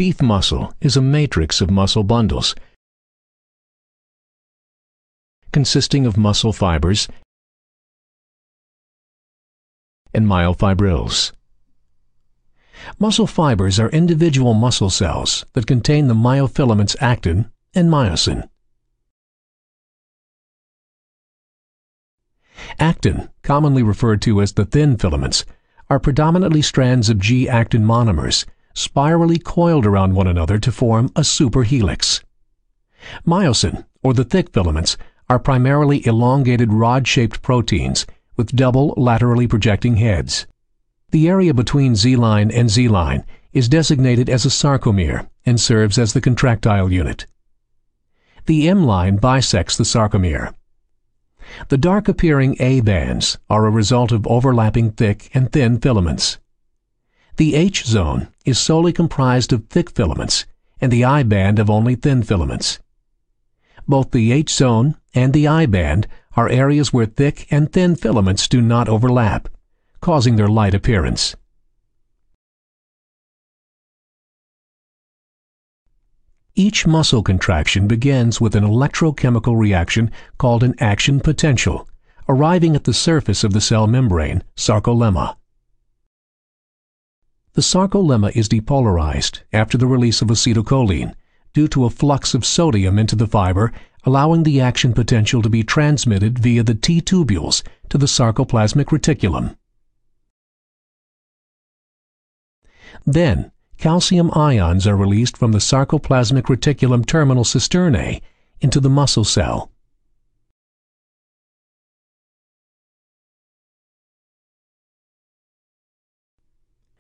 Beef muscle is a matrix of muscle bundles consisting of muscle fibers and myofibrils. Muscle fibers are individual muscle cells that contain the myofilaments actin and myosin. Actin, commonly referred to as the thin filaments, are predominantly strands of G-actin monomers, spirally coiled around one another to form a superhelix. Myosin, or the thick filaments, are primarily elongated rod-shaped proteins with double laterally projecting heads. The area between Z-line and Z-line is designated as a sarcomere and serves as the contractile unit. The M-line bisects the sarcomere. The dark-appearing A bands are a result of overlapping thick and thin filaments. The H zone is solely comprised of thick filaments and the I band of only thin filaments. Both the H zone and the I band are areas where thick and thin filaments do not overlap, causing their light appearance. Each muscle contraction begins with an electrochemical reaction called an action potential, arriving at the surface of the cell membrane, sarcolemma. The sarcolemma is depolarized after the release of acetylcholine due to a flux of sodium into the fiber, allowing the action potential to be transmitted via the T-tubules to the sarcoplasmic reticulum. Then, calcium ions are released from the sarcoplasmic reticulum terminal cisternae into the muscle cell.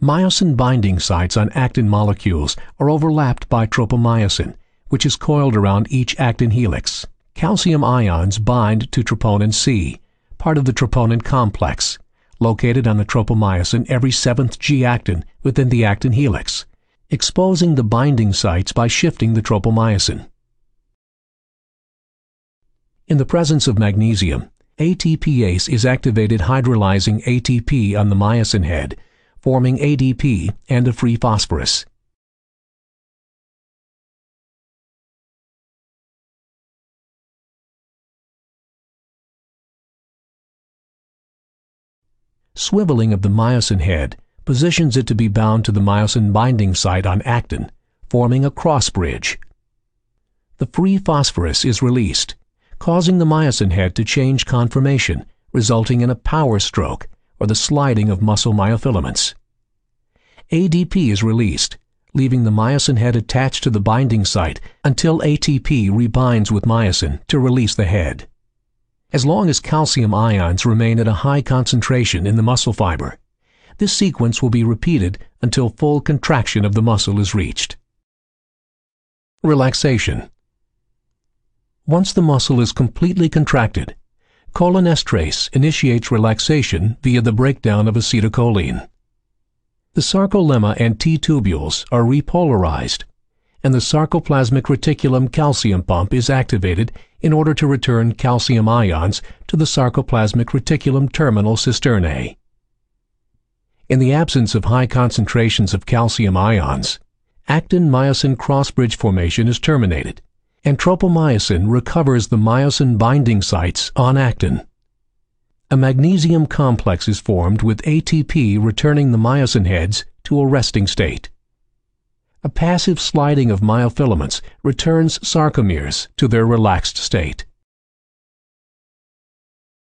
Myosin binding sites on actin molecules are overlapped by tropomyosin, which is coiled around each actin helix. Calcium ions bind to troponin C, part of the troponin complex, located on the tropomyosin every seventh G-actin within the actin helix, exposing the binding sites by shifting the tropomyosin. In the presence of magnesium, ATPase is activated hydrolyzing ATP on the myosin head, forming ADP and a free phosphorus. Swiveling of the myosin head positions it to be bound to the myosin binding site on actin, forming a cross bridge. The free phosphorus is released, causing the myosin head to change conformation, resulting in a power stroke, or the sliding of muscle myofilaments. ADP is released, leaving the myosin head attached to the binding site until ATP rebinds with myosin to release the head. As long as calcium ions remain at a high concentration in the muscle fiber, this sequence will be repeated until full contraction of the muscle is reached. Relaxation. Once the muscle is completely contracted, cholinesterase initiates relaxation via the breakdown of acetylcholine. The sarcolemma and T-tubules are repolarized, and the sarcoplasmic reticulum calcium pump is activated in order to return calcium ions to the sarcoplasmic reticulum terminal cisternae. In the absence of high concentrations of calcium ions, actin-myosin cross-bridge formation is terminated, and tropomyosin recovers the myosin binding sites on actin. A magnesium complex is formed with ATP returning the myosin heads to a resting state. A passive sliding of myofilaments returns sarcomeres to their relaxed state.